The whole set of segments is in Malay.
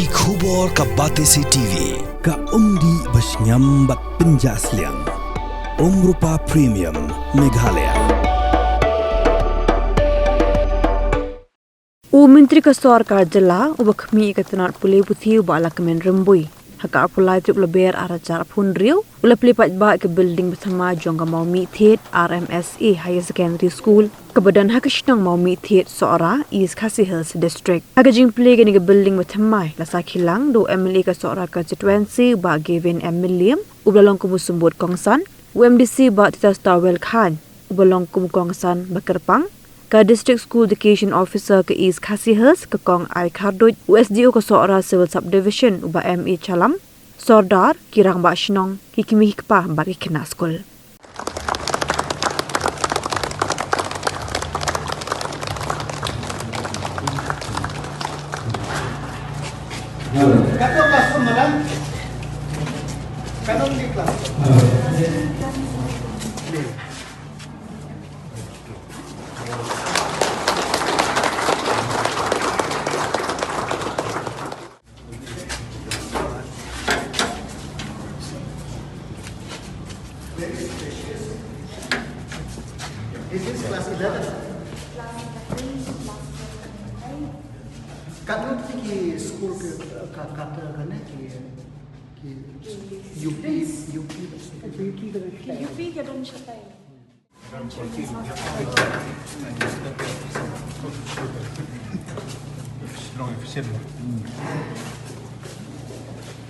Ki khubor ka Batesi TV. Ka umdi basnyambak penjaslian. Rupa Premium Meghalaya. Menteri Kesehatan Jela ubah kami ikatan pulih putih ubah kemen rembui. Haka pulai trip leber arah cara pun riu. Ula pelipat baik ke building bersama jongga mau meet RMSA Higher Secondary School. Kebadan haka senang mau meet seorang East Khasi Hills District. Haka jing pulih ke building bersama lasa kilang do MLA ke seorang constituency ubah Gavin M. William. Ubah long kumusembut kongsan. UMDC ubah Tita Starwell Khan. Ubah long kongsan Bakerpang. Ke District School Education Officer ke East Khasi Hills ke Kong Ai Khardoj, USDO ke Sora Civil Subdivision uba MA Chalam, Sordar kirang ba shnong kikimi hikpa bagi kena school. Kato kelas pun madam? Kato di kelas? This is class 11. Kamu pergi school ke kata kan ki UP ke dong siya.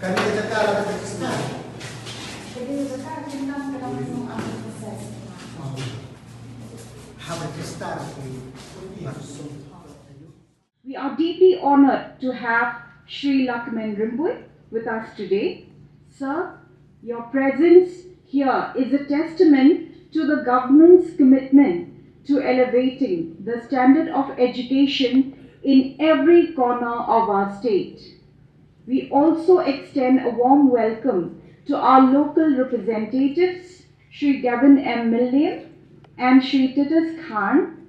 Kami cakap ada Pakistan. We are deeply honored to have Sri Lakshman Rimbui with us today. Sir, your presence here is a testament to the government's commitment to elevating the standard of education in every corner of our state. We also extend a warm welcome to our local representatives, Sri Gavin M. Milliam and Sri Titus Khan.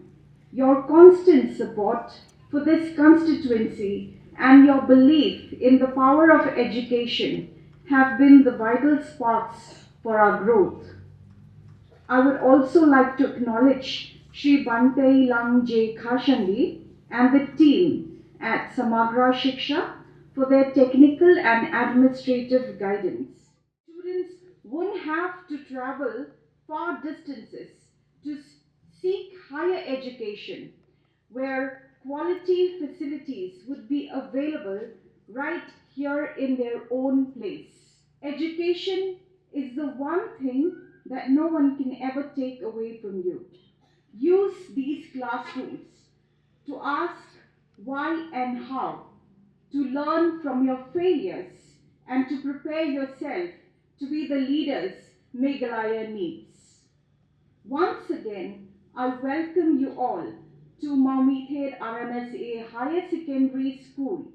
Your constant support for this constituency and your belief in the power of education have been the vital sparks for our growth. I would also like to acknowledge Sri Bante Lang J. Khashandi and the team at Samagra Shiksha for their technical and administrative guidance. Students won't have to travel far distances to seek higher education, where quality facilities would be available right here in their own place. Education is the one thing that no one can ever take away from you. Use these classrooms to ask why and how, to learn from your failures, and to prepare yourself to be the leaders Meghalaya needs. Once again, I welcome you all to Maumithed RMSA Higher Secondary School.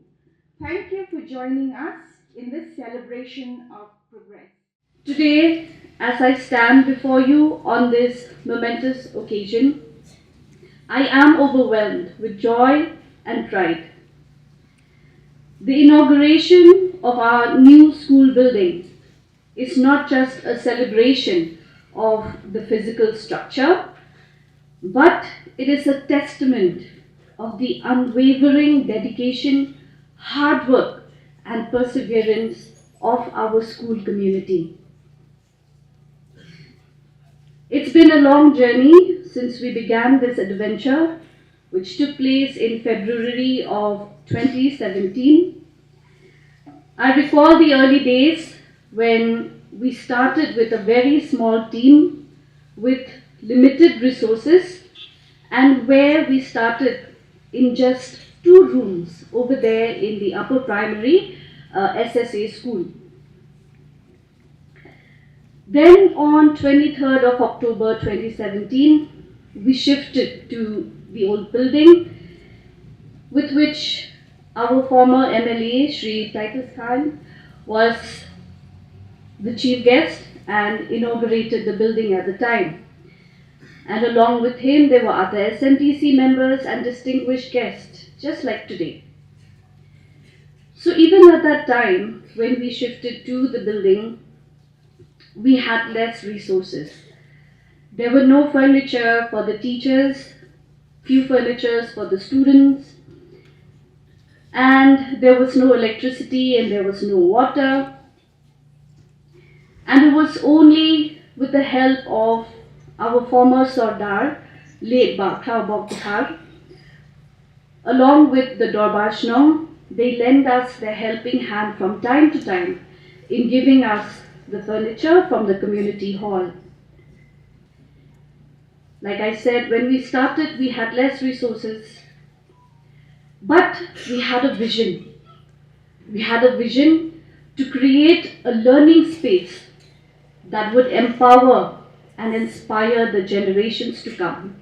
Thank you for joining us in this celebration of progress. Today, as I stand before you on this momentous occasion, I am overwhelmed with joy and pride. The inauguration of our new school building is not just a celebration of the physical structure, but it is a testament of the unwavering dedication, hard work, and perseverance of our school community. It's been a long journey since we began this adventure, which took place in February of 2017. I recall the early days when we started with a very small team with limited resources, and where we started in just 2 rooms over there in the upper primary SSA school. Then on 23rd of October 2017, we shifted to the old building, with which our former MLA, Sri Titus Khan, was the chief guest and inaugurated the building at the time. And along with him, there were other SMTC members and distinguished guests, just like today. So even at that time, when we shifted to the building, we had less resources. There were no furniture for the teachers, few furnitures for the students, and there was no electricity and there was no water. And it was only with the help of our former Sardar, late Bakra Bokdhar, along with the Dorbashnong, they lend us their helping hand from time to time in giving us the furniture from the community hall. Like I said, when we started, we had less resources, but we had a vision. We had a vision to create a learning space that would empower and inspire the generations to come.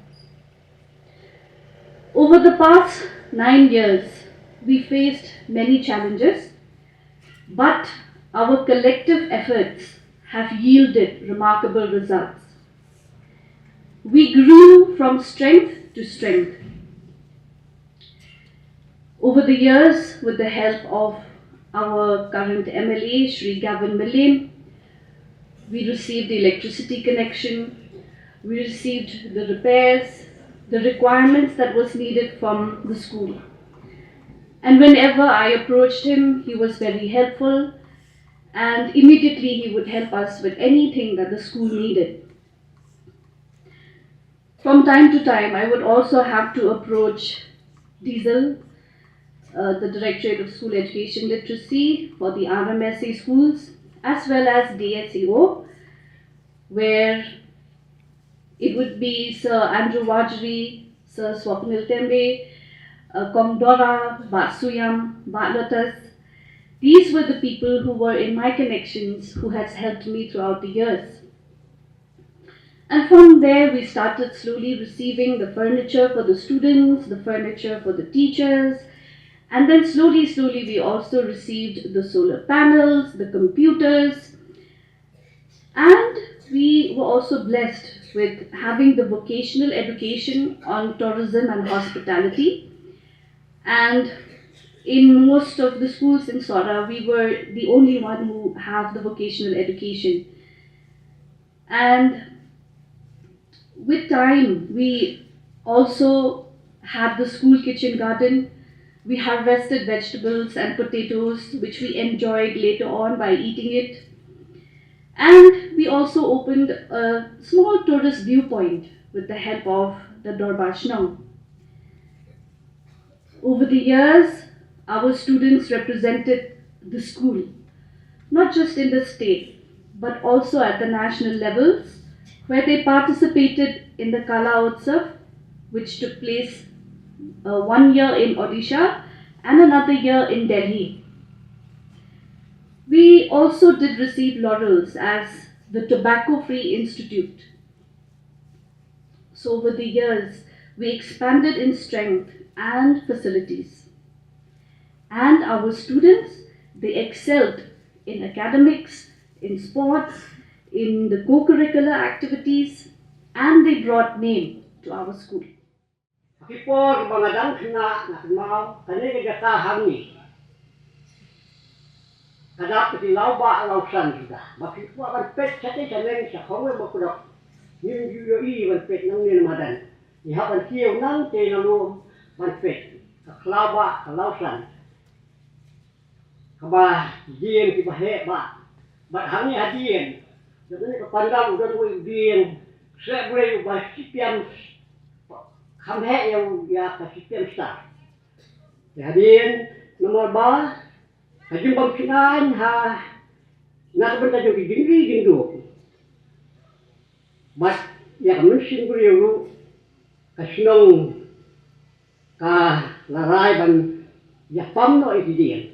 Over the past 9 years, we faced many challenges, but our collective efforts have yielded remarkable results. We grew from strength to strength. Over the years, with the help of our current MLA, Shri Gavin Millen, we received the electricity connection, we received the repairs, the requirements that was needed from the school. And whenever I approached him, he was very helpful, and immediately he would help us with anything that the school needed. From time to time, I would also have to approach Diesel, the Directorate of School Education Literacy for the RMSA schools, as well as DSEO, where it would be Sir Andrew Wajri, Sir Swapnil Tembe, Komdora, Batsuyam, Batlatas. These were the people who were in my connections who has helped me throughout the years. And from there, we started slowly receiving the furniture for the students, the furniture for the teachers, and then slowly, we also received the solar panels, the computers, and we were also blessed with having the vocational education on tourism and hospitality. And in most of the schools in Sora, we were the only one who have the vocational education. And with time, we also had the school kitchen garden. We harvested vegetables and potatoes, which we enjoyed later on by eating it. And we also opened a small tourist viewpoint with the help of the Dorbashnong. Over the years, our students represented the school, not just in the state, but also at the national levels, where they participated in the Kala Utsav, which took place 1 year in Odisha and another year in Delhi. We also did receive laurels as the Tobacco Free Institute. So over the years, we expanded in strength and facilities. And our students, they excelled in academics, in sports, in the co-curricular activities, and they brought name to our school. Kipor bangadang kena nak mau kene ke kata hamni. Kadap ti lauba lausan juga. Baki pu akan pet cate janeng sa khongwe bakudok. Nim yu i ban pet nang ni madan. Ni haban kieu nang te na lu ban pet. Ka lauba lausan. Kaba dien ki bahe ba. Ba hamni hadien. Jadi ke pandang udah duit dien. Saya boleh ba sipian khám hệ yang ya ka sistem star. Jadi nomor 3 kajumbang singan ha nak benda jo gingri gindu. But ya mesin guriu ka sinong ka larai ban ya pam no idien.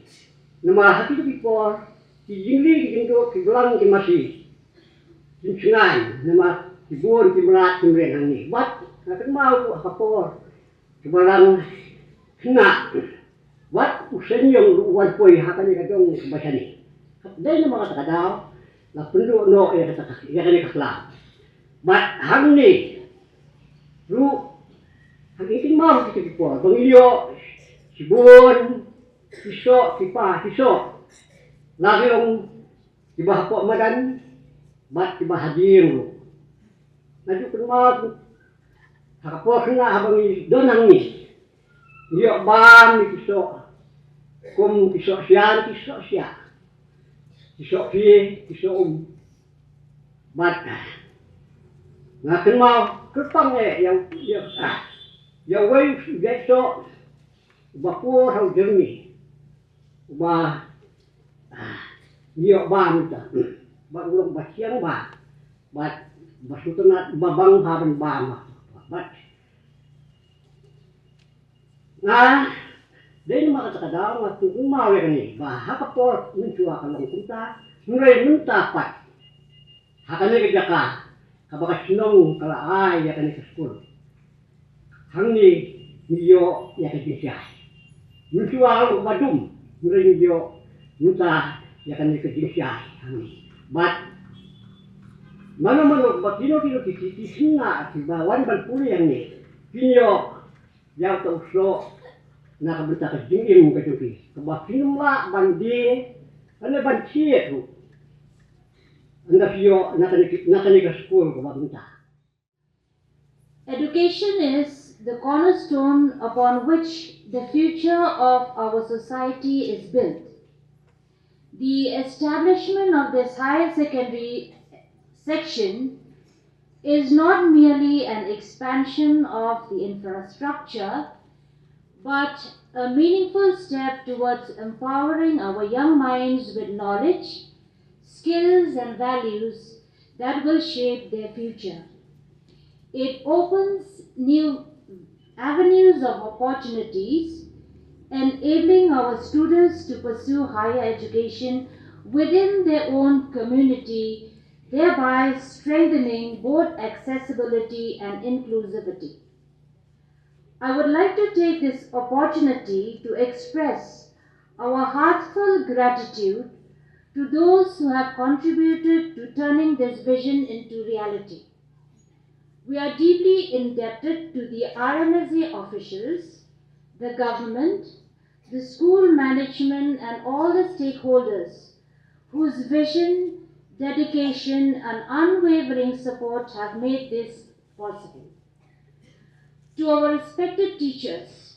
Nama hati tu before di gingri gindu ki belang ki masih. Singan nama ki buon ki merat ki mren ni. But nak mau kapor sebarang kena wat usen yang luar poi hakane kadong basani dai na mga takadaw la pundo no ya kata ya kani kakla but hamni ru hagiting mau kita por bangilyo sibon Kisok, kipa, kisok. Lagi long kiba po madan, bat kiba hadir. Naju kenal, hakapo kena habang donang ni. Iyo bang ni kisok. Kum kisok siya, kisok siya. Kisok pi, kisok bat. Nga kenal, kerpang yang way gesok. Bapur hau jernih. Ba iyo ba minta. Ba ulong ba siang ba. Ba basutunat babang haben ba ma. Ba. Nah, dia ni maka kadang waktu umawe ni. Ba hakapor mencua kalong kunta. Mulai minta pat. Hakane kejaka. Kabaka sinong kala ay yakani ke sekolah. Hang ni niyo yakani siya. Mencua kalong badum. Mulai niyo minta yakani ke siya. But mana batino titi singa bawan ban puli yang ni. Pinyo yang tau so nak berita ke jingim ke tuki. Kebakino la bandi ane ban cie tu. Anda pio nakani ke school kebakita. Education is the cornerstone upon which the future of our society is built. The establishment of this higher secondary section is not merely an expansion of the infrastructure, but a meaningful step towards empowering our young minds with knowledge, skills and values that will shape their future. It opens new avenues of opportunities, enabling our students to pursue higher education within their own community, thereby strengthening both accessibility and inclusivity. I would like to take this opportunity to express our heartfelt gratitude to those who have contributed to turning this vision into reality. We are deeply indebted to the RMSA officials, the government, the school management and all the stakeholders whose vision, dedication and unwavering support have made this possible. To our respected teachers,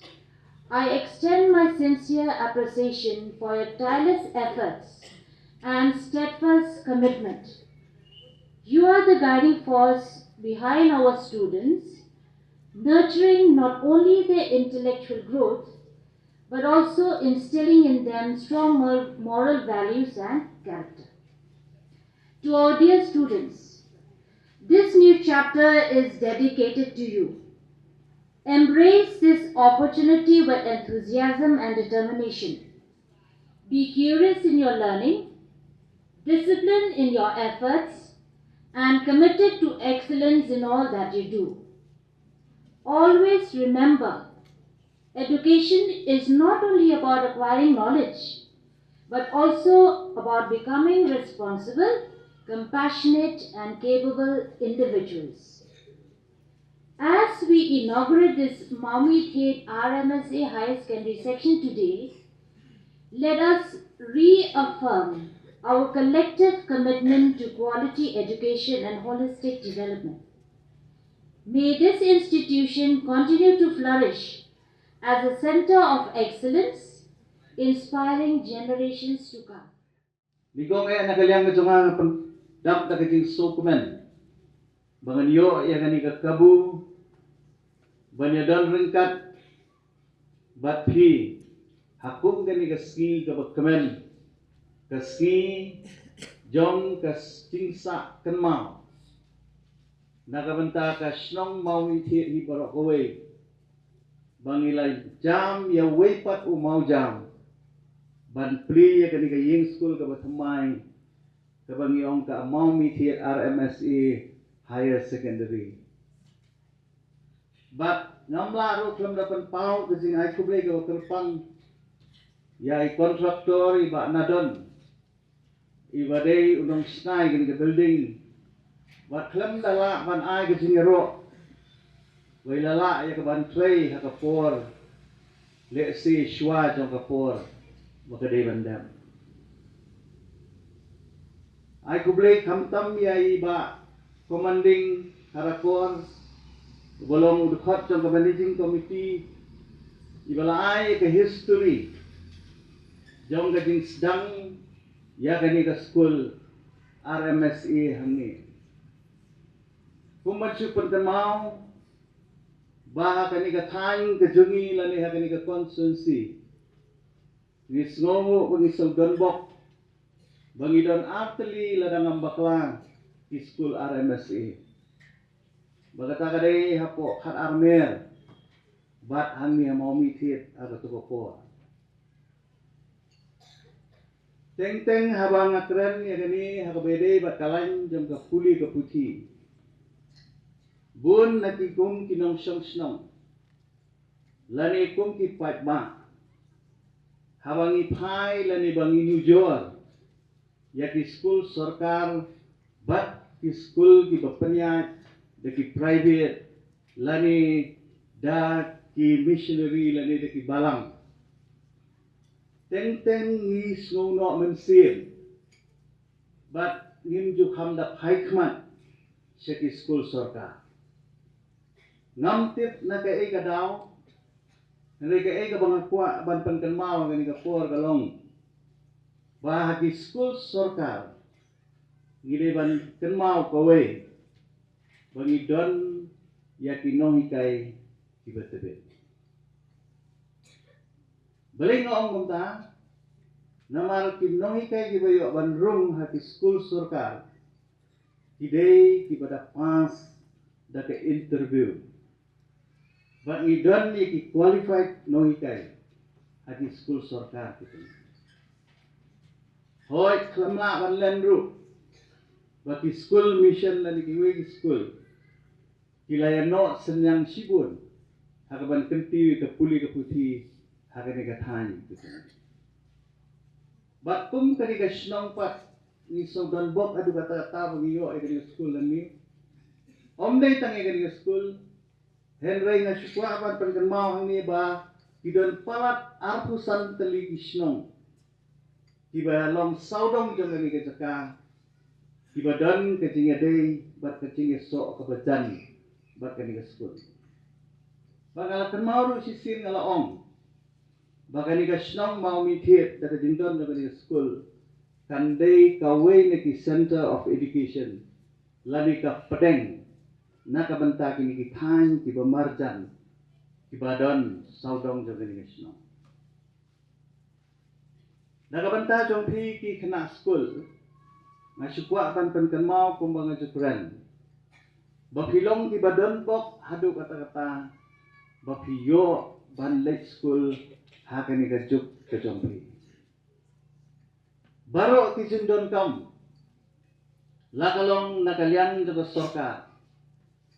I extend my sincere appreciation for your tireless efforts and steadfast commitment. You are the guiding force behind our students, nurturing not only their intellectual growth, but also instilling in them strong moral values and character. To our dear students, this new chapter is dedicated to you. Embrace this opportunity with enthusiasm and determination. Be curious in your learning, disciplined in your efforts, and committed to excellence in all that you do. Always remember, education is not only about acquiring knowledge, but also about becoming responsible, compassionate, and capable individuals. As we inaugurate this Maui Thet RMSA Higher Secondary Section today, let us reaffirm our collective commitment to quality education and holistic development. May this institution continue to flourish as a center of excellence, inspiring generations to come. Ligong nagalyang ngajungan pendap na kajing sukumen. Banganyo yang ani kakabu, banyadan ringkat, batpi, hakum gani kaski kabakamen, kaski jong kastingsa kenmau. Nakabanta kasnong Maui Thet hi barokowe. Bangilay jam ya wepat umau jam. Ban pli ya kani kaying school kabatamay. Kabangiong ka Maui Thet RMSA Higher Secondary. But ngamla ro klam dapan pau kasing ay kublay ka kalpang ya kontraktor iba nadon. Iba day unong snai kani ka building. But klam dala ban ay kasing ro. Way lala ya ka ban tray ha ka por. Let's say shwa jong ka por. Makadai bandam. Ai kublai kamtam ya iba commanding Harakor bolong udkhot jong managing committee ibala ai ke history jong gading sedang ya kani ke school RMSA hangi kumaju pentemau bah kani ke tang ke jungi lani kani ke constituency ni sngomo bagi sogdonbok bagi don arteli ladang ambaklang di school RMSA bagata kadai hapo khat armer bat hangi mau mitit ada tu ko teng habang akren ya gani hakabede bat kalain jam ka puli ka puti bun naki kum kinong snong lani kum ki pat ba habangi phai lani bangi nujor ya ki school sarkar bat ki school ki bapanya deki private lani da ki missionary lani deki balang teng ni snow mensil but ngim ju kham da phai khman seki school sarkar ngam tip na ka e ka daw nari ka e ka bang kwa ban pan kan mau ngani ka por ka long ba ki school sarkar ngile ban kan mau ka we bagi don yakinong ikay tiba-tiba. Balik noong kumta, namar kinong ikay kibayo banrung hati school surkar, today kibada pas dake interview. Bagi don yaki qualified nong ikay hati school surkar kita. Hoy klamla ban lenru, bagi school mission lani kiwe school. Kilaya no senyang sibun hakaban kenti ke puli ke puti hakane ka thani bat kum kani ka snong pat ni sogdan bok adu kata ta bagiyo e kani school ni omdei tangi kani school henry na shukwa ban pan mau hangni ba kidon palat arpusan teli snong tiba long saudong jong kani ka jaka tiba dan kecing dei bat kecing sok kebajan bat kani ka school bagala kan mau ru sisin ngala ong bagani ka snong mau mithet da jingdon da kani school kan dei ka we ne ki center of education lani ka pedeng na ka banta kini ki thain ki bamarjan ki badon saudong da kani ka snong da ka banta jong phi ki khana school na sukwa ban kan mau kumbang jukran bapilong di badan bok hadu kata-kata bapiyo ban late school hakani gajuk ke jompi baro kijundon kam lakalong nakaliang jaga sorka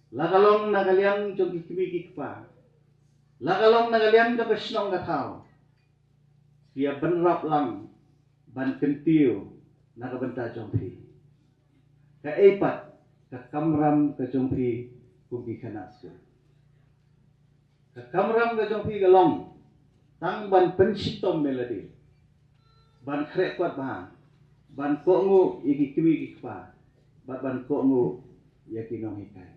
lakalong nakaliang jog kimi kikpa lakalong nakaliang jaga snong gathaw dia benrap lang ban kentiu nakabenta jompi ka epat ka kamram ka jongpi kugi kanasu ka kamram ka jongpi galong tang ban pensitom melody ban krekwat ba ban kongu igi kimi kikpa ban kongu yakinong hikai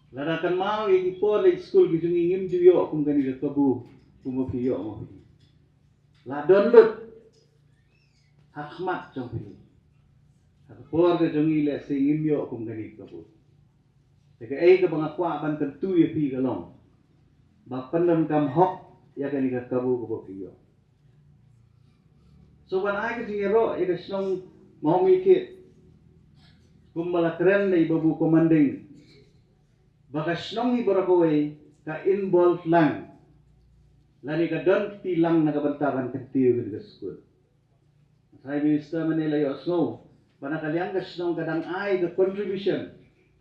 ladakan mau igi pole school gijungi ngim juyo kum gani ka kabu kumo piyo mo la donlut hakmat jongpi por ke jongi le singim yo kum gani kabu teka ei ka banga kwa ban kan tu ye pi galong ba pandam kam hok ya gani ka kabu ko pi yo so when I ke jingero e ka snong mau mi ke kum mala kren nei babu commanding baka snong hi barakowe ka involve lang lani ka don tilang na kabantaban kentiu ke school Prime Minister Manila yo snow panakaliang kasnong kadang ay the contribution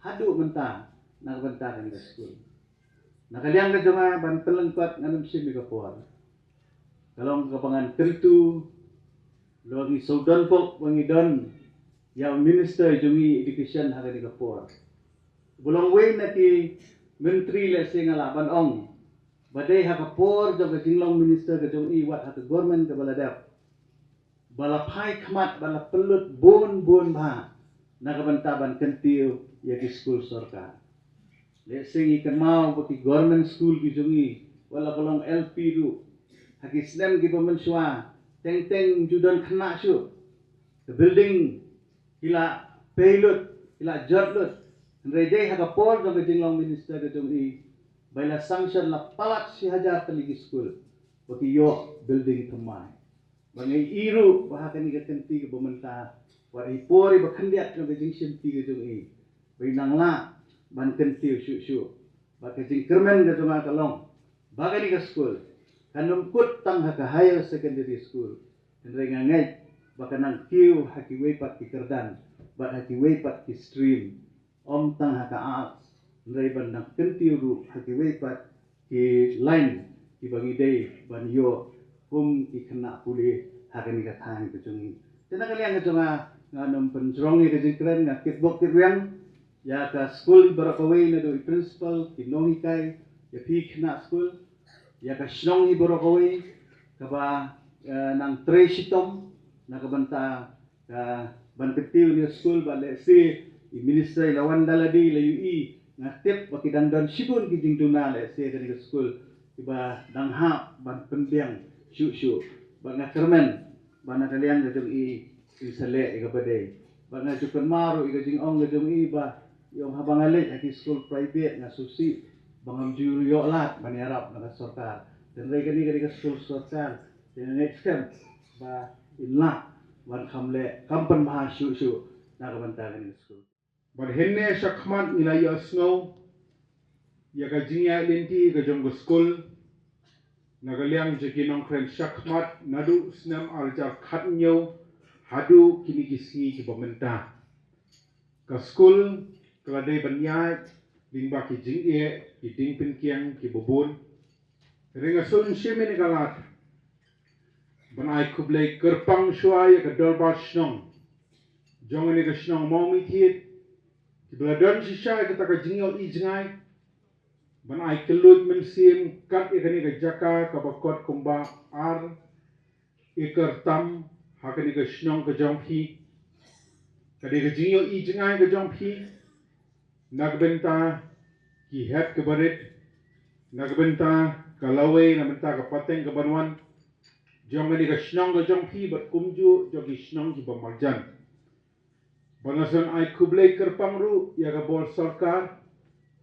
hadu menta nagbanta kan school nakaliang ka jama ban pelengpat nganum simi ka puan kalong kapangan tentu logi saudan pok wangi don yang minister jungi education hari ka puan bulong way na ki menteri le singala ban ong badai hakapor jong ke jinglong minister ke jong i wat hak government ke baladap bala pai khmat bala pelut bon bha nagabantaban kentiu ya di school sarkar le singi kan mau baki government school ki jongi wala kolong LP du haki snem ki pemensua teng judan khna shu the building ila paylut ila jadlut rede haka pol jong jinglong minister ke jongi baila sanction la palat si hajar teligi school baki yo building thamai bangai iru bahkan ni kenti ke pemerintah wa ipori bakhandiat jong jing simti ke jongi bainang la ban kentiu shu baka jing kermen ke jonga kalong bagani ke school kanum kut tang haka higher secondary school ngai ngai baka nang kiu haki wepat ki kerdan bat haki wepat ki stream om tang haka arts ngai ban nang kentiu ru haki wepat ki line ki bagi dei ban yo ki kena puli hakani ka thang ke jongi tena kalian ke jonga nganum penjrongi ke jing kren ngakit bok ki riang ya ka school barakaway na do principal kinongi kai ya pi kena school ya ka shnongi barakaway ka ba nang tre shitom na ka banta ka ban ketiu ni school ba le si i minister lawan daladi la ui ngatip bakidang don shibun ki jing tuna le se ka ni school iba dang ha ban pendiang shu ba ngakermen ba na kalian ga jong i sale ga bade ba na jukan maru i ga jing ong ga jong i ba yung habang alit at school private nga susi bangam juru yo lat bani Arab na sarkar dan ray kani ka school sarkar dan next camp ba inla wan khamle kampan bha shu na ka banta ni school but henne shakmat nila yo snow ya ka jingya linti ka jong school nagaliang jekinong kren shakmat nadu snam aljar khatnyo hadu kini gisi ki pemerintah ka school keladai banyai lingba ki jing ki ding pin kiang ki bobon ringa sun shime ni kalat banai kublai kerpang shua ya ka dorbar shnong jong ni ka shnong mau mi thiet ki bladon shisha ka ta ka jingyo i jingai banai kelut men sim kat ya ni ka jaka ka bakot kumba ar ikar tam hakani ka shnong ka jong phi kade ka jingyo i jingai ka jong phi nagbenta ki het ke barit nagbenta kalaway nabenta ka pateng ka banwan jong ni ka shnong ka jong phi bat kumju jogi shnong ki bamarjan banasan ai kublai kerpang ru ya ka bol sarkar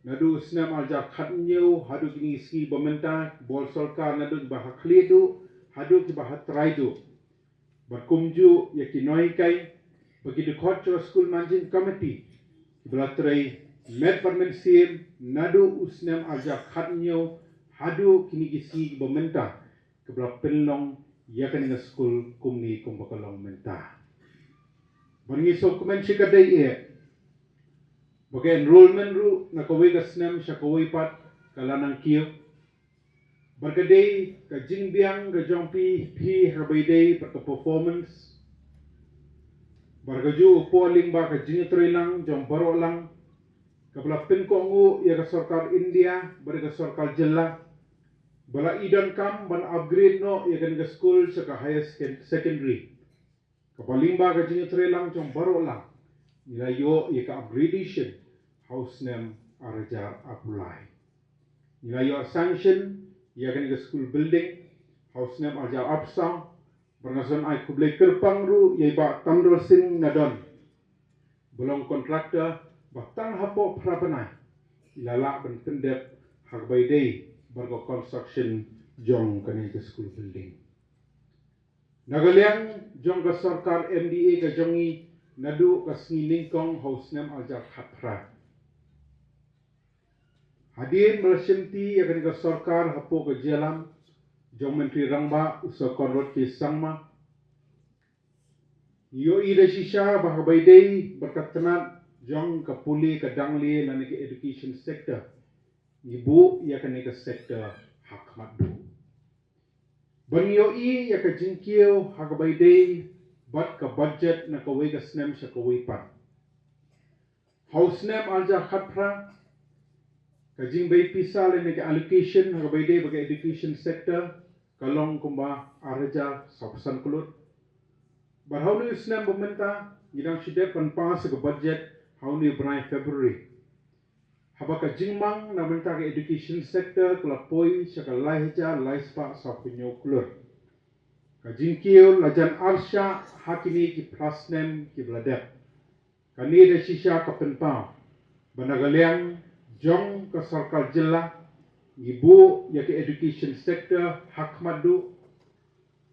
nadu snam aljar khatnyo hadu kini ski bamenta bol sarkar nadu ba haklidu hadu ki ba hatraidu bat kumju ya ki noi kai bagi de khotro school managing committee belatrai met permensir nadu usnam aljar khatnyo hadu kini gisi bamenta kebla penlong ya kan school kumni kumbakalong menta bangi so kumen shikadai e bagai enrollment ru nakawai kasnam shakawai pat kalanang kiyo barkadai ka jingbiang ka jongpi phi habaidai pat performance bargaju polling ba ka jingtroilang jong barolang kabla pin ko ngu ya ka sarkar India bar ka sarkar jilla bala idan kam ban upgrade no ya kan ka school sa ka higher secondary kapaling ba ka jingtroilang jong barolang nila yo ya ka upgradation house name arajar apply nila yo sanction ya kan ka school building house name arajar upsang Bernasaan ay kublay kerpang ru yay ba tamdol sing nadon. Belong kontraktor batang hapo prapanay. Ilala ban kendep hagbay day bargo construction jong kanil school building. Nagaliang jong ka sarkar MDA ka jongi nadu ka snilingkong house name aljar khatra. Hadir melasimti akan ka sarkar hapo ka jalam jong menteri rangba usa konrod ke sangma yo ida shisha bahabai dei berkatnat jong ka puli ka dangli lani ke education sector ibu ya kan ke sector hak madu ban yo I ya ka jingkio hakabai dei bat ka budget na ka wei ka snem sha ka wei pat house nem alja khatra kajing bay pisal ini ke allocation hagabai dei bagi education sector kalong kumba araja sapsan kulut barhau ni isnem pemerintah ngidang sidep panpas ke budget hau ni berai February haba kajing mang na pemerintah ke education sector kelapoi syakal laihja laispa sapunyo kulut kajing kiu lajan arsha hakini ki prasnem ki bladep kani de shisha kapenpau banagaliang jong ke sarkal jela ibu ya ke education sector hak madu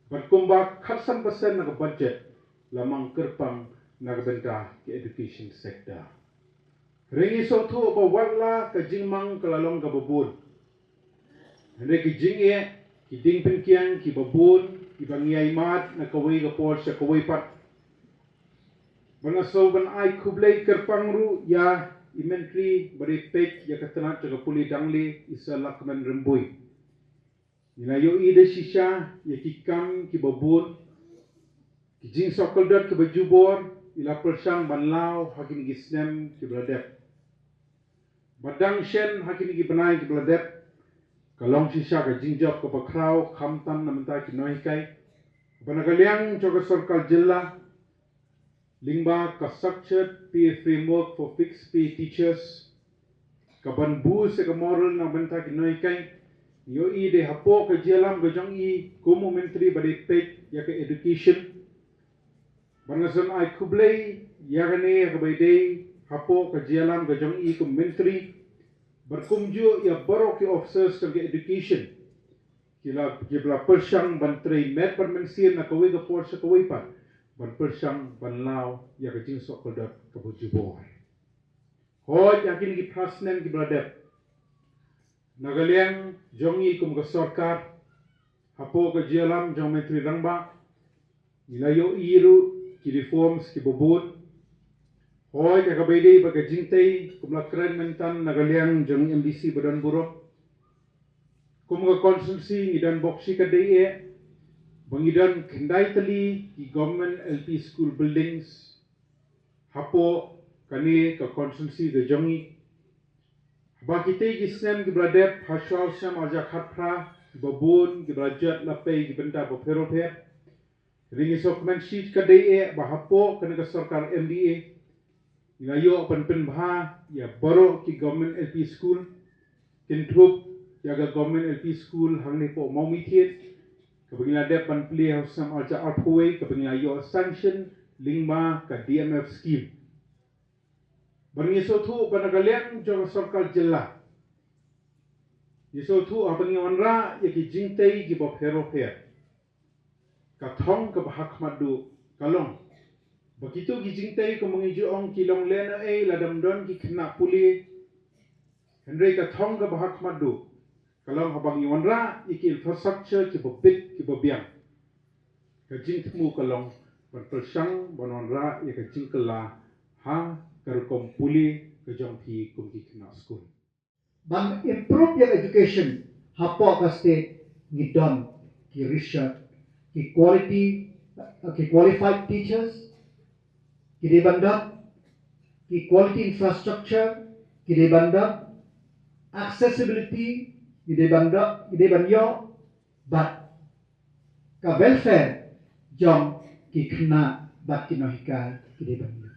berkumbak 100% na budget lamang kerpang na benta ke education sector ringi sotu ba wala ka jingmang kalalong ka babun hande ki jingye ki dingpen kiang ki babun ki bangyai mat na kawai ka por sa kawai pat bana so ban ai kublai kerpang ru ya imentri bari pek ya katana jaga puli dangli isa lakman rembui nila yo ide shisha ya kikam ki babun ki jing sokoldat ki bajubor ila persang banlau hakin gisnem ki bladep badang shen hakin ki banai ki bladep kalong shisha ka jingjob ka bakrau khamtam namenta ki noikai banagaliang joga sarkal jilla lingba ka structured peer framework for fixed pay teachers kaban bu se ka moral na benta ki noi kai yo I de hapo ka jelam ga jong I kumu menteri bade pek ya ka education bangason ai kublai ya gane ka bade hapo ka jelam ga jong I kum menteri berkumju ya baro ki officers ka education kila persang bantrai met permensian na kawai ka force kawai pa ban persang ban lau ya ka jing sok kodat ka bujubor hoj yakin ki prasnem ki bladep nagaliang jongi kum ka sarkar hapo ka jelam jong menteri rangba nilayo iru ki reforms ki bobot hoj ya ka bede ba ka jingtei kum la kren mentan nagaliang jong MDC badan buruk kum ka konsensi ngidan boksi ka dei bangidan kendai tali di government LP school buildings hapo kani ka konsensi de jongi bakite gisnem ki bradep hashal sam aja khatra babun ki brajat lapei ki benda bo feropher ringi sokmen sheet ka dei ba hapo kani ka sarkar MDA ngayo pen bha ya baro ki government LP school kintrup ya ga government LP school hangne po maumi thiet kabangila dep ban play house sam alja arpoi kabangila yo sanction lingma ka DMF scheme bangi sotu banagaliang jo sarkal jilla yisotu abangi onra yaki jingtei gi bo feropher ka thong ka bahak madu kalong begitu gi jingtei ko mangi juong kilong lena ladam don ki khna puli hendrei ka thong ka bahak madu kalau habang iwanra iki infrastructure ki bobit ki bobiang ka jingtmu kalong persang bononra ya ka jingkala ha karkom puli ka jongthi kumki kena school ban improve your education hapo ka state ngidon ki research ki qualified teachers ki dibandap ki quality infrastructure ki dibandap accessibility gede banyo bat ka welfare jom ki khna bat ki nohika gede banyo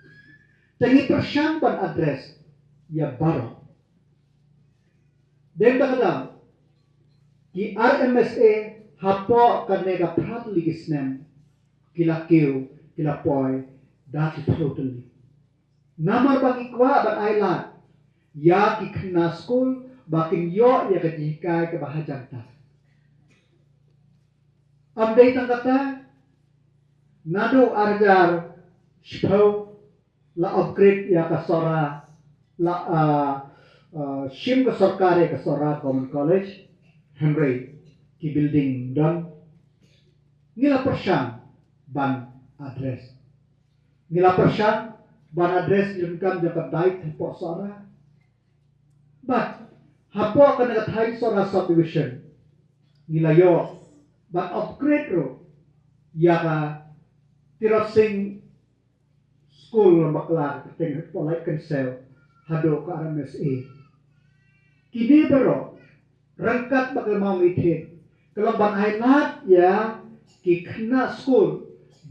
tangi persang ban address ya baro dem kadam ki RMSA hapo karne ka phat ligisnem kila keu kila poi dat totally namar bagi kwa ban ailat ya ki khna school bakin yo ya ketika ke bahajang ta amdei tangkata nado arjar shpau la upgrade ya kasora la shim ka sarkare kasora common college henry ki building don ngila persang ban address ngila persang ban address jengkam jakat daik po sora but hapo kana ka thai sora subdivision nilayo ban upgrade ro ya ka tirasing school bakla teng polai cancel hado ka RMSA Kini baru rangkat bakal mau ite. Kalau bang highlight ya ki kena school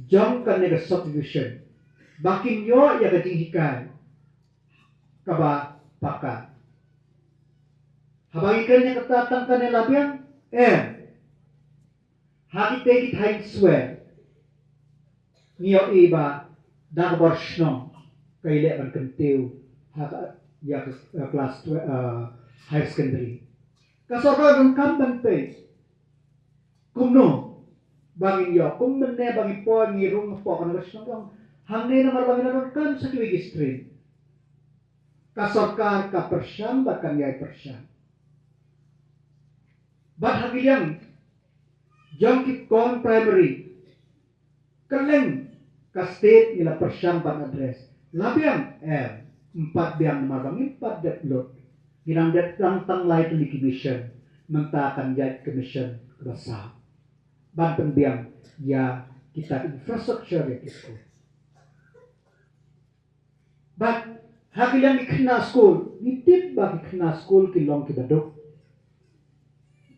jong kan nega subdivision. Bakin yo ya kajing hikai. Kaba paka. Habang ikan yang ketatang kan yang labiang hagi tegi tain swear. Niyo iba dagbar shnong kaile ban kentiu haka ya kelas high secondary. Kasarga dong kamban pe. Kumno bangin yo kumne bangi po ngirung po kan shnong hangne na marbangin dong kan sa kiwigi stream. Kasarkar ka persyang bahkan yai persyang. Bat hagilyang jangkit kon primary keleng ka state nila persyang ban address labiang empat biang marbang empat detlot ginang det tang lai tu commission mentakan jait commission rasa ban pembiang ya kita infrastruktur ya kita bat hagilyang ikna school nitip bagi ikna school kilong kibadok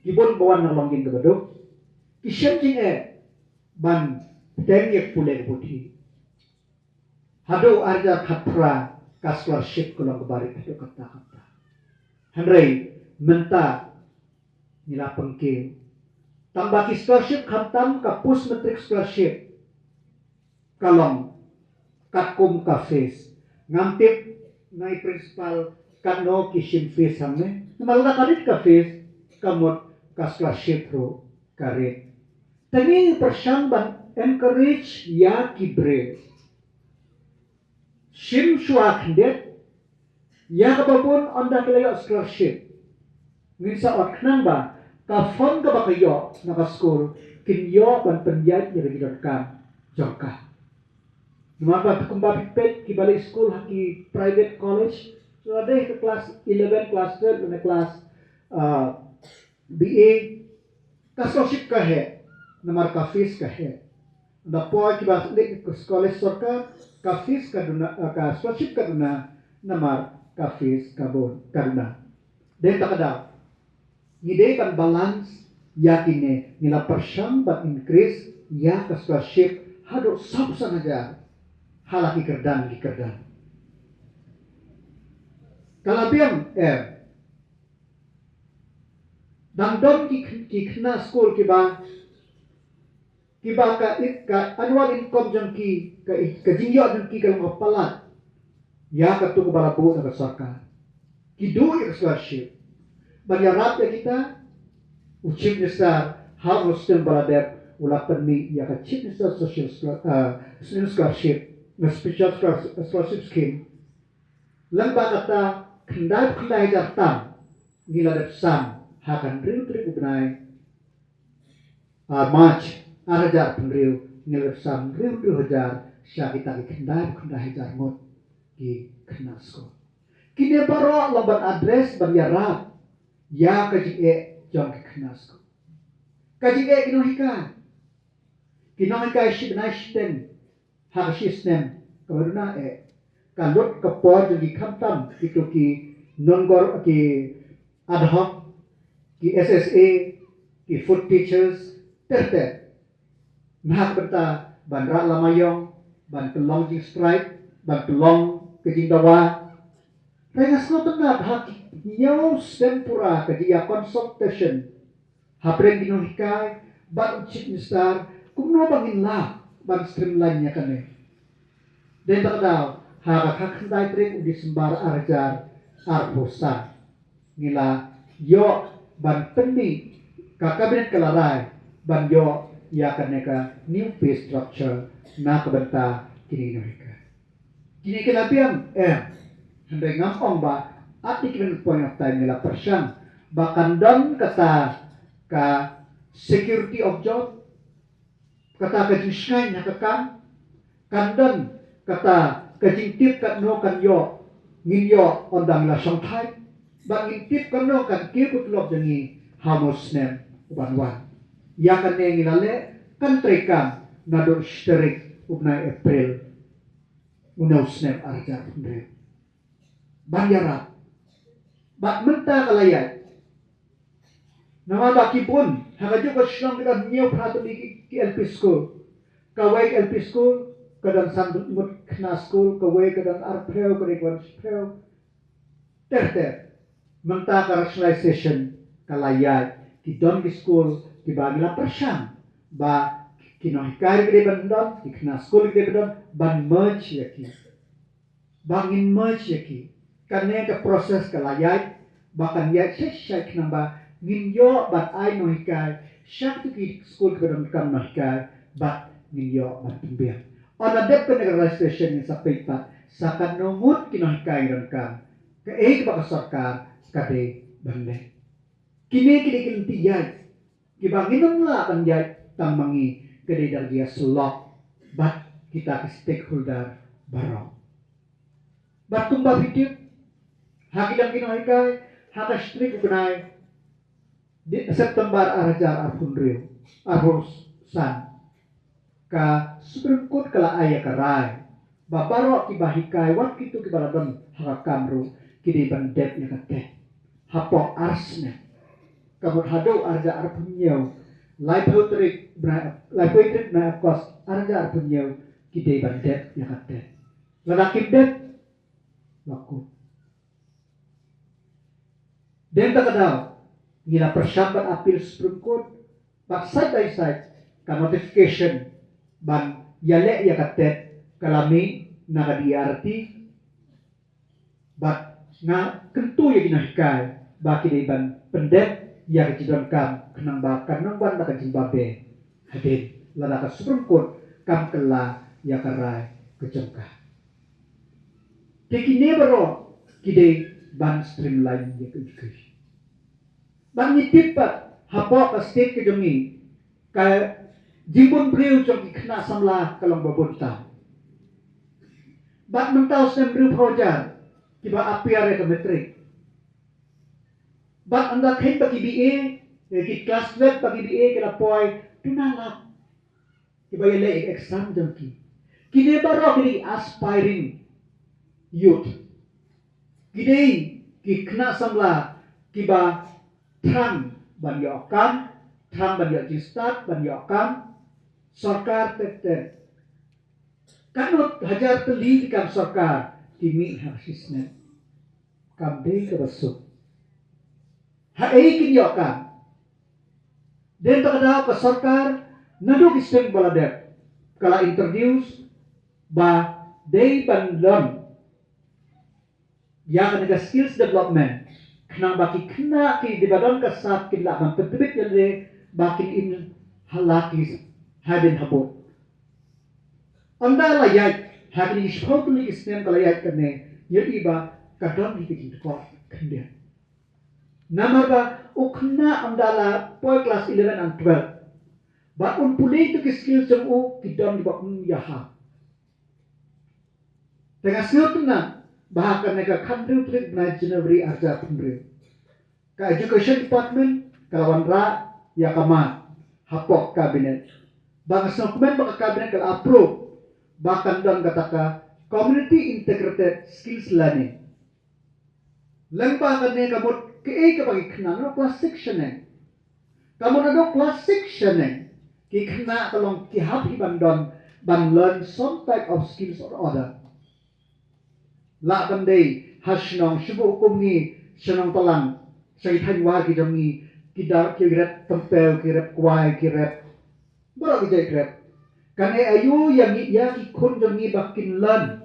kibon bawan na longging kibadok kisempting ban Tengek pulek putih. Hado arja khatra ka scholarship kolong kebari hado kata-kata. Henry menta nila pengke. Tambah ki scholarship khatam ka post matric scholarship. Kalong katkum ka face. Ngantip nai principal kano ki sim face hamne. Namalda kadit ka face kamot ka scholarship ro karet. Tani persyang ban encourage ya kibre. Sim suak hindet ya kapapun anda kelayo scholarship. Ngisa ot knamba ka fon ka bakayo na ka school kinyo ban penjat ni regidorkan jongka. Numapa kumba pipet ki balik school haki private college. So ada ke kelas 11, kelas 12 dan kelas BA ka scholarship ka he. Namar ka fees ka he. Da poi ki bas lik college sorka ka fees ka duna ka scholarship ka duna namar ka fees ka bon karna den takada ngide kan balance yakine nila persyang bat increase ya ka scholarship hado sab sanaja halaki kerdan di kerdan kalabiang dan don ki kena school ki ba ka annual income jangki ka jingyo jangki ka mapalat ya ka tu balabu na sarkar kidu ya scholarship banyarat ya kita chief minister how hostel baladep ula permi ya ka chief minister social student scholarship na special scholarship scheme lamba kata kendai jartam nila dep sam hakan riu benai March arajar penriu ngelesam riu hajar syakita kendai hajar mot di kenasko. Kini baro loban adres banyarap ya kaji jong kenasko. Kaji kinohika benai shiten hak sistem kabaruna kalot kapor jadi kamtam itu ki nongor ki ad hoc ki SSA ki food teachers terte Mahak berta ban rak lamayong, ban pelong jing strike, ban pelong kejing dawa. Rengas no tenat hak nyaw tempura kejia consultation. Hapren ginohikai, ban chief minister, kumno bangin lah, ban streamline nya kane. Den takdaw, hak kendai trik di sembar arjar arposan. Ngila yo ban pening ka kabinet kelarai, ban yo ya kaneka new pay structure na kabanta kini nohika. Kini kelabiang hendak ngampong ba at ikirin point of time nila persyang bahkan dan kata ka security of job kata ka jinsngay na kakam kandan kata ka jingtip kat no kan yo nginyo ondang la songthai ba ngintip kan no kan kikutlop jangi hamosnem ubanwan ya kan ngilale kan trekam nador shtarik ubnai April unaw snem arjar andre banyarat Bat menta kalayat. Nama baki pun, hangaju ko shlong kita new prato ki LP school. Kawai LP school, kadang sandut kena school, kawai kadang arpeo, kadang arpeo. Ter. Menta ka rationalization kalayat. Ki don ki school, ki bagila persyam. Ba kinohikari gede bandon, ki kena school gede bandon, ban merge yaki. Bangin merge yaki. Karena ke proses kalayat, bahkan ya syek namba ninyo bat ay nohikai, syak tu ki school ke bandon kam nohikai, bat ninyo bat pembiak. Ona dep ke negara station ni sampai pat, sakan nomut kinohikai dan kam. Ke baka sarkar kade bande. Kini kilintiyay. Kibangin la panjay tamangi kade dargia selok. Bat kita ke stakeholder barong. Bat tumba video. Hakilang kinohikai. Haka strik ukunay. Di September arajar arpunriyo. Arhus san. Ka Supreme Court kala aya karay. Babaro kibahikai. Wat kitu kibaladon haka kamru. Kini bandep ya kate. Hapo arsne. Kabut hado arja arpunyo. Life poetry na kos arja arpunyo. Kini bandep ya kate. Lalaki dep. Laku. Dan tak kadaw. Gila persyambat apil Supreme Court. But side by side. Ka notification. Ban yale ya kate. Kalami nakadiarti. But nga kentu ya ginahikay baki de ban pendek ya kejidon kam kenang bakan nang ban ka Zimbabwe hadin lada ka Supreme Court kam kela ya karai kejengka tekine baro kide ban streamline ya kejui ban nitip pat hapo ka state kejongi ka jimbon priu jong ikna samla kalong babonta bat mentau sem priu projar kiba apiare ke metrik. Bat anda kain bagi BA, ki kelas web bagi BA kena poi tunalap. Kiba yale exam jangki. Kini baru kini aspiring youth. Kini ki kena samla kiba tang ban yokam, tang ban yok jistat ban yokam, sarkar tete. Kanut hajar teli kam sarkar. Kimi harsisnya kambe ke besuk haekin yokan dan takadaw ke sarkar naduk istem baladep kala introduce ba day bandon ya kanaga skills development kenang baki kena ki dibadon ke saat kila man petebit yale baki in halakis hadin habot anda layat Hari ini totally Islam kalayat kene iba kadang dibikin kok kendia. Nama ba ukna andala poi kelas 11 and 12. Ba un pulih tu skill jemu kidam di bak yaha. Tengah skill tu na bahkan nega country trip na January arja pundri. Ka education department kalawan ra ya kama hapok kabinet. Bang dokumen bak kabinet kal approve. Bahkan dan katakan community integrated skills learning. Lembaga ni kamu ke bagi kena no class section ni. Kamu ada class section ni. Ki kena kalau ki happy bandon ban learn some type of skills or other. La bandai hasnong shubu hukum ni senong talang saya tanwa ki jangi kita kirat tempel kirat kuai kirat berapa kita kirat. Kane ayu yang ya ki kun jangi bakin lan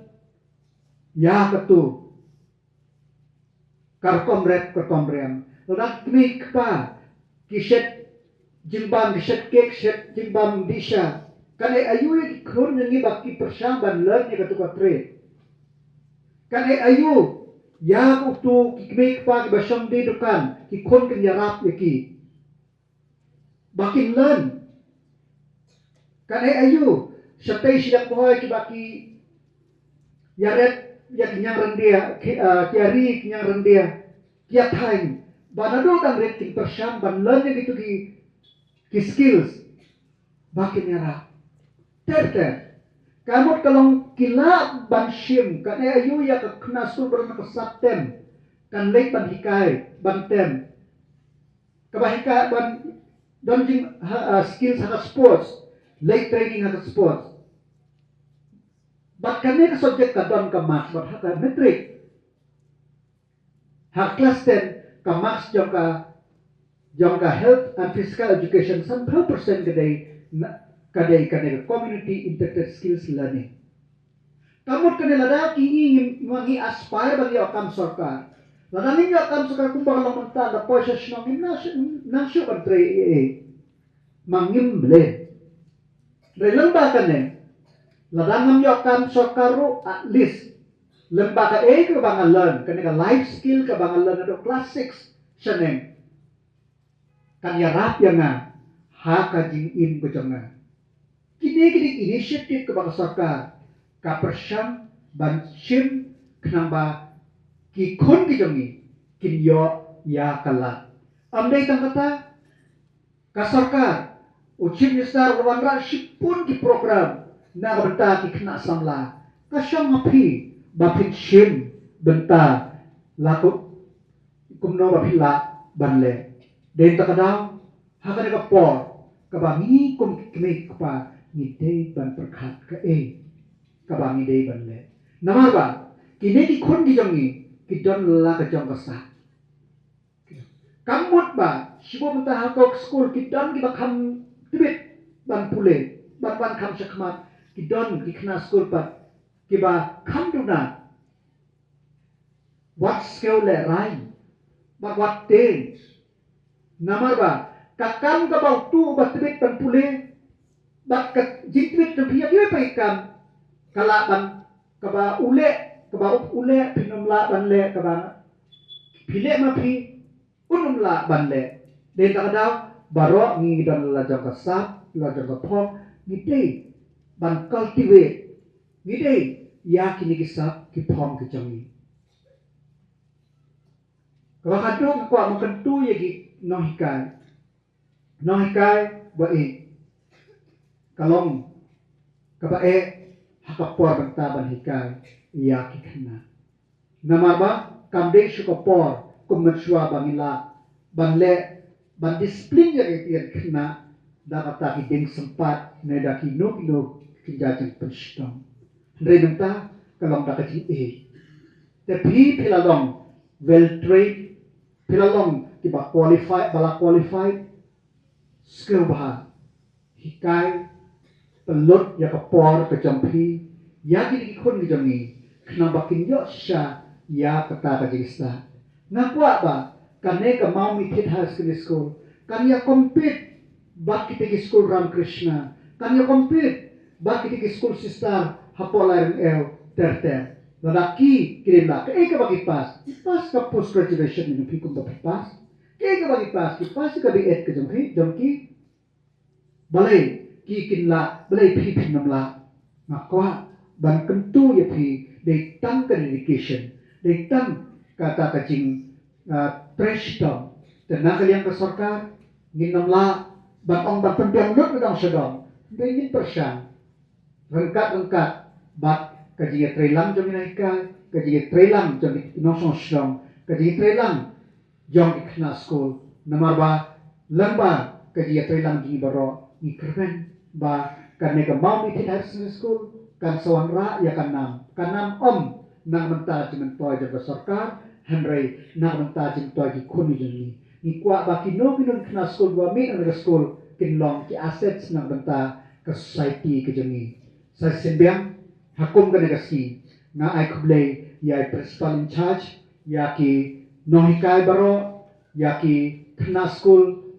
ya ketu karkomrem rak mik pa kiset jimbam kiset kek set jimbam disha kane ayu yang ki kun jangi baki persamban lan ya ketu katre kane ayu ya kutu ki mik pa ki basam di dukan ki kun kan yarap ki bakin lan Kane ayu sampai sidak boy ki baki yaret ya kinyang rendia kiari kinyang rendia kia time banado dan rating persyam ban learn gitu ki skills baki nyara ter kamu kalau kila ban shim kane ayu ya ke kena sul berna ke saptem kan lek ban hikai ban tem kabahika ban donjing skills haka sports lek training haka sports bat kan ka subject ka don ka maths bat haka metric hak class 10 ka maths jong ka health and physical education some 12% kadai community integrated skills learning. Kamot kanila da kingi mangi aspire bagi akam sarkar. Ladang ninyo akam sarkar kumbang lang manta da poisa sinong nasyo kadre mangim ble. Lemba kane. Ladang ninyo akam sarkar ro at least lemba ka ka bang learn kanila life skill ka bang learn do class 6 saneng. Kanya rap yang ha ka jing in ko jonga. Kini initiative ka bang sarkar ka persyam ban shim kenamba ki kon ki jongi kin yo ya kala amdai tang kata ka sarkar uchim minister wanra shipun ki program na benta ki kena samla ka syam api bapin shim benta laku kumno bapila banle den takadaw hakane ka por ka bangi kum kime pa ni dei ban perkhat ka kabangi dei banle namaba kini ki kon di jongi ki don la ka jong ka sa kamut ba sibo menta hakok school ki don ki bakam tibit ban pule ban kam sakmat ki don ki kena school pa ki ba kam duna what skill le rai ba what ten namaba kakam ka bau tu ba tibit ban pule ba ka jitwit to biya ki pa ikam kalaban kaba ule pinumla banle kaba pile mapi unumla banle den takadaw baro ngi don la jong kasap la jong pom ngite ban cultivate ngite ya kini kisap ki pom ki jongi kaba kadung ko makentu yegi nohikai ba kalong kaba hakapor bentaban hikai iya kikena namaba kamde shukapor kumetswa bangila banle ban disiplin ya kena dakata hiding sempat neda kino kinjajeng penstong redenta kalong dakati tapi pilalong well trained pilalong tiba qualified skill bah hikai pelut ya kapor ke jampi ya gini kun ke jami kenapa kinyo sya ya kata ke jista ngakwa ba kane ka mau mitit high school kan ya compete bak kita ke school Ram Krishna kan ya compete bak kita ke school sister hapola terter ladaki kirimla ke ka bagi pas ka post graduation ni pikum ba pas ke ka bagi pas ki pas ka bi et ke jamki balai kikin la belai pipin namla makwa ban kentu ya pi they tang ka dedication they tang kata kacing preston tenaga yang ke sarkar ngin namla ban ong ban pendiang lut nang sedong ngin persyang rengkat bat kajing trelang jom naika kajing trelang jom nosong sedong kajing trelang jom ikna school namarba lamba kajing trelang jing baro ni kerben ba karena ka mau mitin high school kan sawan ra ya kanam om nang menta jimen toy jaga sarkar henry nang menta jim toy ki kuni jeni ni kwa ba kino kena school ba mi nang school kinlong ki assets nang menta ka society ke jeni sa sembiang hakum ka negasi na ai kublay ya principal in charge ya ki nohikai baro ya ki kena school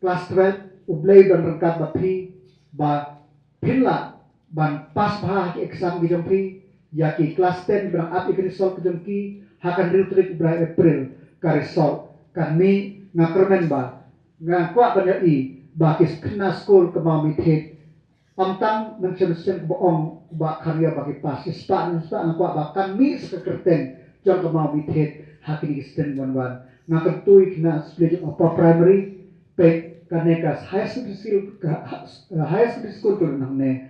class 12 ublay dan rengkat bapi ba pinla ban pas bah ki exam ki jompi ya ki class 10 berang api ki result ki jomki hakan ritrik berang April ka result kan mi ngakermen ba ngakwa kan i ba ki kena school ke mau mithet pamtang mensen boong ba karya bagi pas ispa ngakwa ba kan mi sekerten jom ke mau mithet hakin ki sten wan ngaketui kena split apa primary pe kaneka high school to namne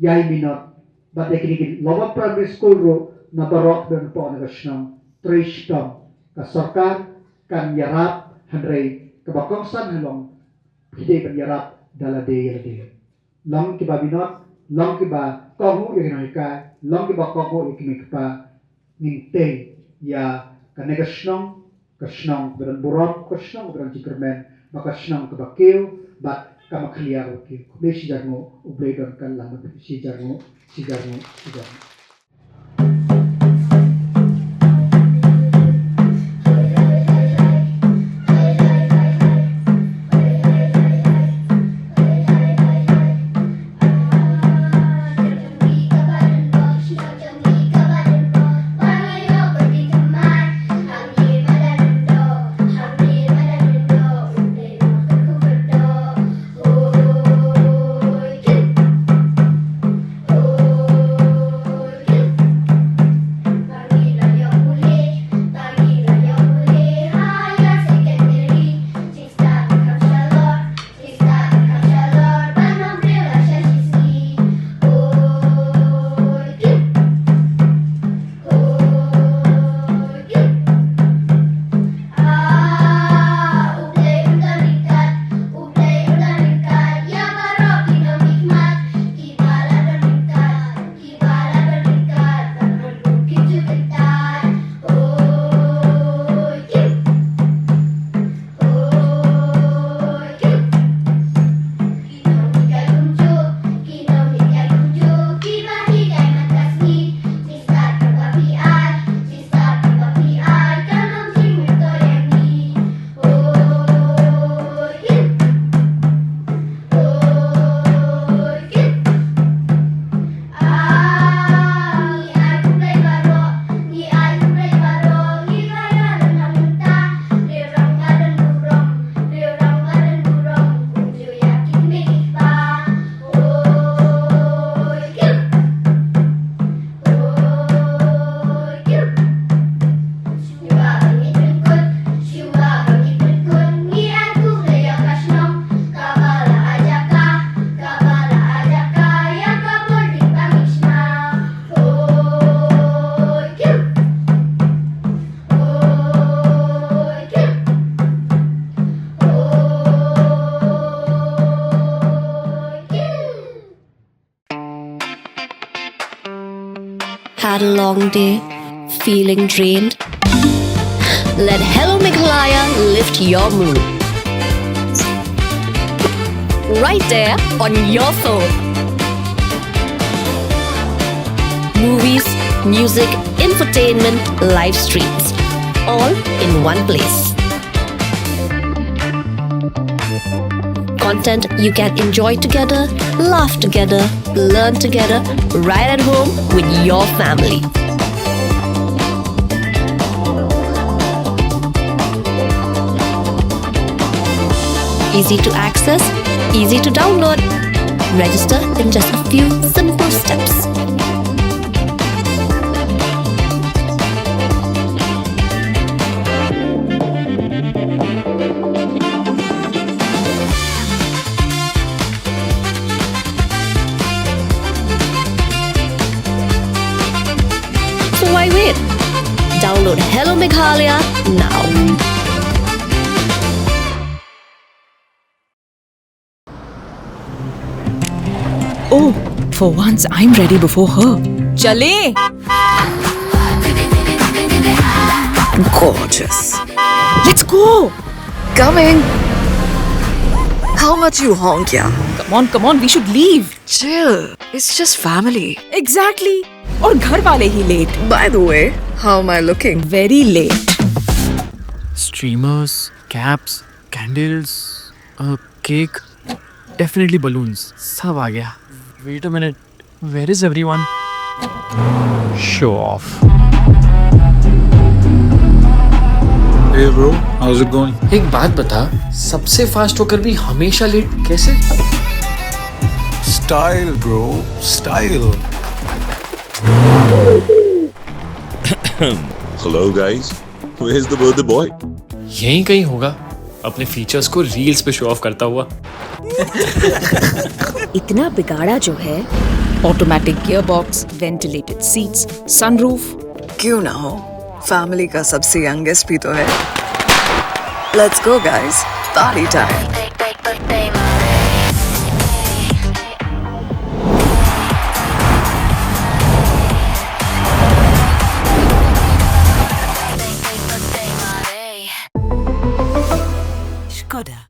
yai minot but they can lower primary school ro na barok dan po na gasnam trishtam ka sarkar kan yarap handray kabakongsan halong hide kan yarap dalade long kiba binot long kiba kongu ignai long kiba kongu ikmikpa nginte ya kanega kashnong beran burom kashnong beran jikermen maka kashnong kabakeu bat kamakliar ke be sijarno ubledon kan lama sijarno Had a long day, feeling drained? Let Hello Meghalaya lift your mood. Right there on your phone. Movies, music, infotainment, live streams, all in one place. Content you can enjoy together, laugh together, learn together, right at home with your family. Easy to access, easy to download. Register in just a few simple steps. So why wait? Download Hello Meghalaya now. Oh, for once I'm ready before her. Chale! Gorgeous. Let's go! Coming. How much you honk, yeah? Come on, we should leave. Chill. It's just family. Exactly. और घर वाले ही late. By the way, how am I looking? Very late. Streamers, caps, candles, a cake, definitely balloons. सब आ गया. Wait a minute. Where is everyone? Show off. Hey bro, how's it going? एक बात बता, सबसे फास्ट होकर भी हमेशा लेट कैसे? Style bro, style. Hello guys, where's the birthday boy? यहीं कहीं होगा, अपने फीचर्स को रील्स पे शो ऑफ करता हुआ. इतना बिगाड़ा जो है. Automatic gearbox, ventilated seats, sunroof. क्यों ना हो? फैमिली का सबसे यंगेस्ट भी तो है. Let's go guys, party time. Skoda.